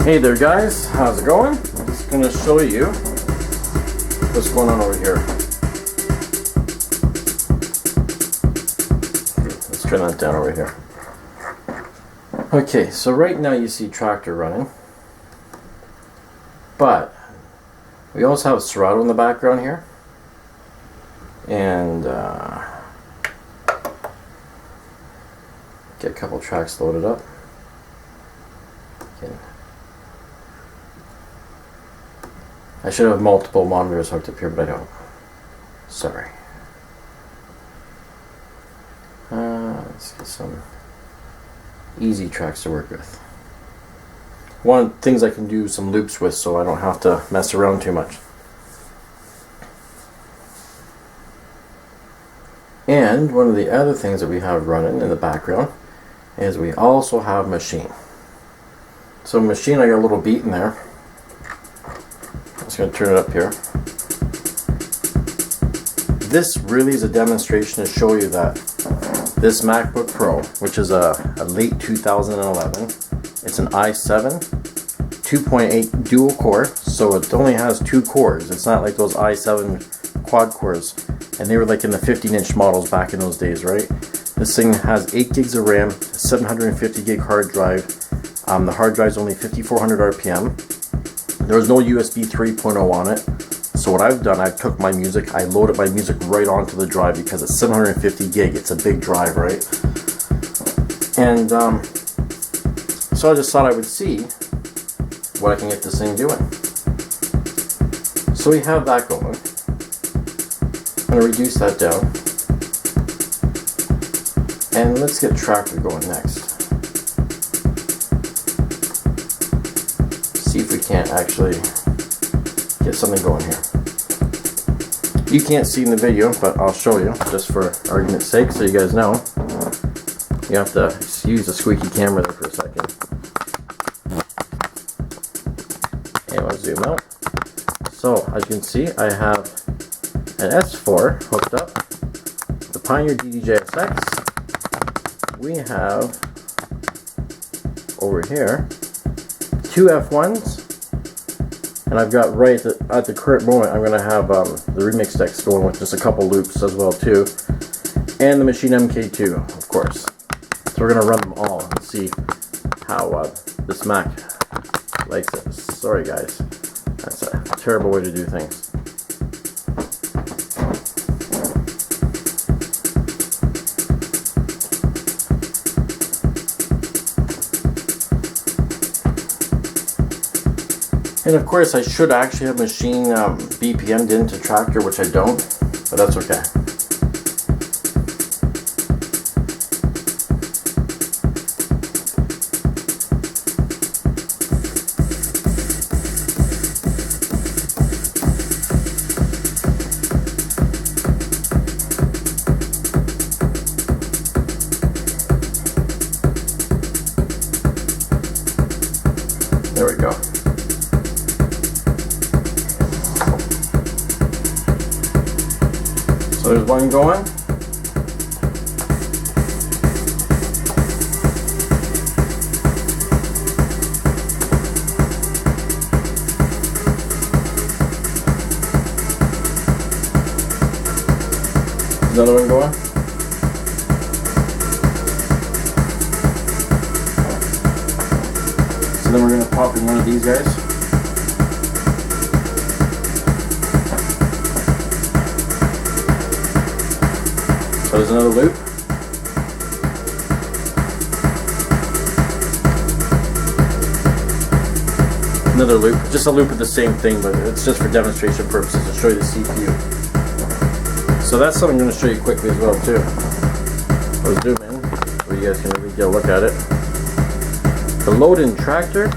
Hey there guys, how's it going? I'm just going to show you what's going on over here. Let's turn that down over here. Okay, so right now you see Traktor running, but we also have Serato in the background here, and get a couple tracks loaded up. Okay. I should have multiple monitors hooked up here, but I don't. Sorry. Let's get some easy tracks to work with. One of the things I can do some loops with, so I don't have to mess around too much. And one of the other things that we have running in the background is we also have Maschine. So Maschine, I got a little beat in there. I'm just going to turn it up here. This really is a demonstration to show you that this MacBook Pro, which is a late 2011, it's an i7 2.8 dual core, so it only has 2 cores. It's not like those i7 quad cores, and they were like in the 15-inch models back in those days, right? This thing has 8 gigs of RAM, 750 gig hard drive. The hard drive is only 5400 RPM. There's no USB 3.0 on it. So what I've done, I took my music, I loaded my music right onto the drive because it's 750 gig. It's a big drive, right? And so I just thought I would see what I can get this thing doing. So we have that going. I'm going to reduce that down. And let's get Traktor going next. See if we can't actually get something going here. You can't see in the video, but I'll show you just for argument's sake, so you guys know. You have to use the squeaky camera there for a second. And I'll zoom out. So as you can see, I have an S4 hooked up, the Pioneer DDJ-SX. We have over here 2 F1s. And I've got right at the current moment, I'm going to have the remix decks going with just a couple loops as well too. And the Maschine MK2, of course. So we're going to run them all and see how this Mac likes it. Sorry guys, that's a terrible way to do things. And of course I should actually have Maschine BPM'd into Traktor, which I don't, but that's okay. There we go. So there's one going. There's another one going. So then we're going to pop in one of these guys. So there's another loop. Another loop, just a loop of the same thing, but it's just for demonstration purposes to show you the CPU. So that's something I'm going to show you quickly as well too. I'll zoom in so you guys can really get a look at it. The load in Traktor,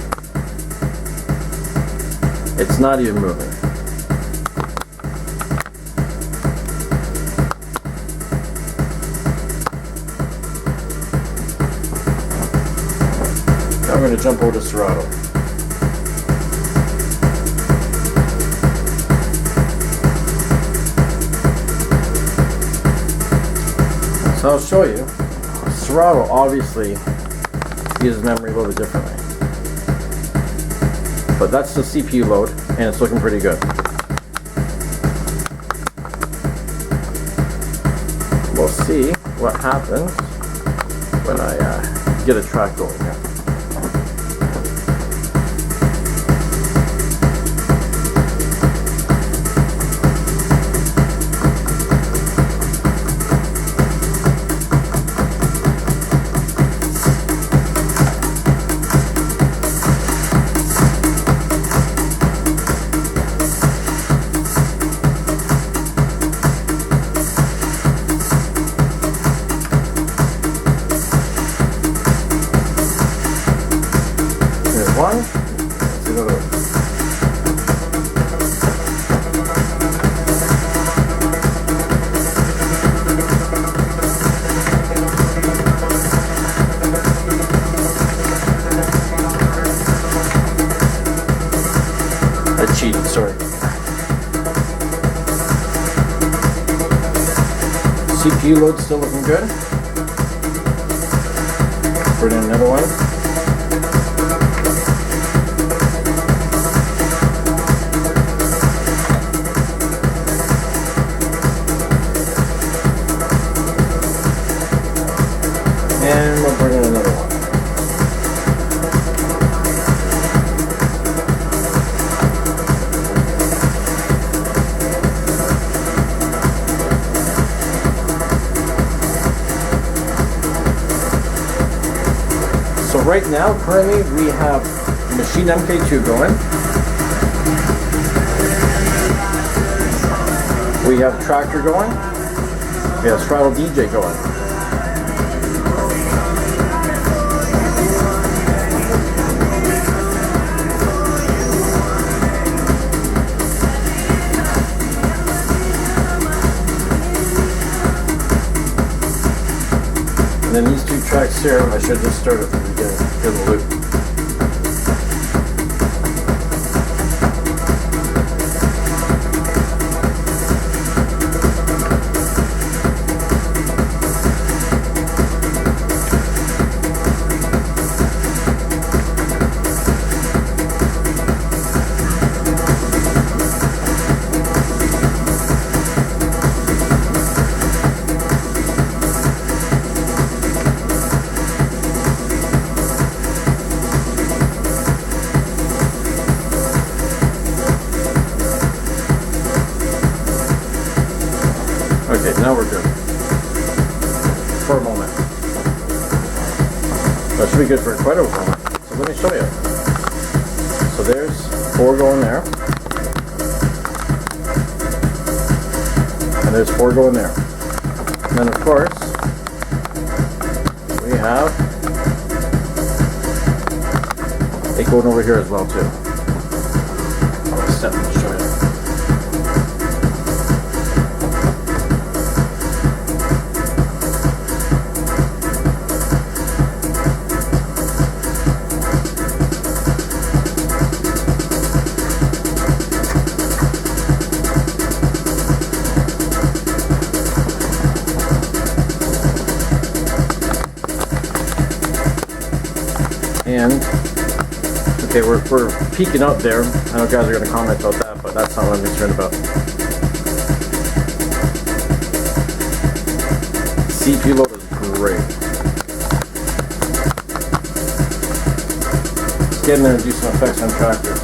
it's not even moving. I'm going to jump over to Serato. So I'll show you. Serato obviously uses memory a little bit differently. But that's the CPU load, and it's looking pretty good. We'll see what happens when I get a track going here. One. Let's see another one. I cheated, sorry. CPU load's still looking good. Put in another one. And we'll bring in another one. So right now, currently, we have Maschine MK2 going. We have Traktor going. We have Serato DJ going. And then these two tracks here, I should just start at the beginning, in the loop. Okay, now we're good. For a moment. That should be good for quite a moment. So let me show you. So there's 4 going there. And there's 4 going there. And then of course, we have 8 going over here as well too. I'll step and show you. And okay, we're peaking up there. I know guys are going to comment about that, but that's not what I'm concerned about. CPU load is great. Let's get in there and do some effects on Traktor.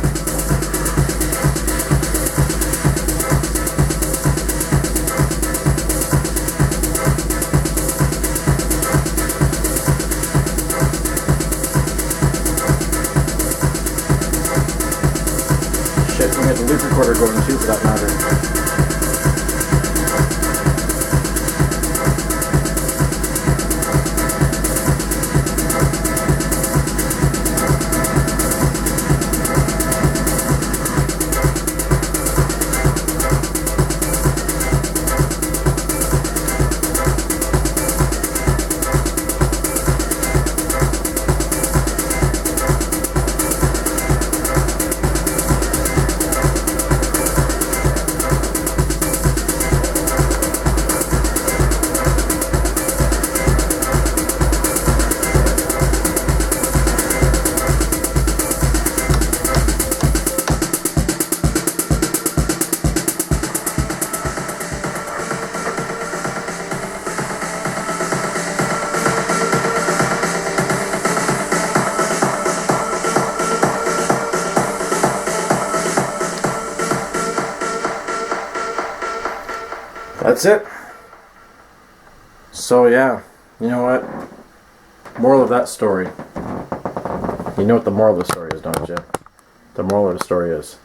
Shit, we had the loop recorder going too, for that matter. that's it. So yeah, you know what? Moral of that story. You know what the moral of the story is, don't you? The moral of the story is,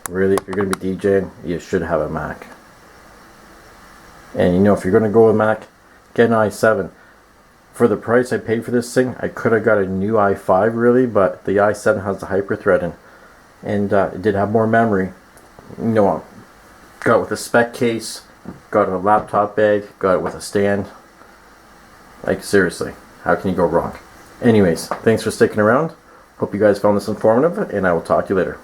really, if you're going to be DJing, you should have a Mac. And you know, if you're going to go with Mac, get an i7. For the price I paid for this thing, I could have got a new i5 really, but the i7 has the hyper-threading. And it did have more memory. You know, got it with a spec case, got it in a laptop bag, got it with a stand. Like seriously, how can you go wrong? Anyways, thanks for sticking around. Hope you guys found this informative, and I will talk to you later.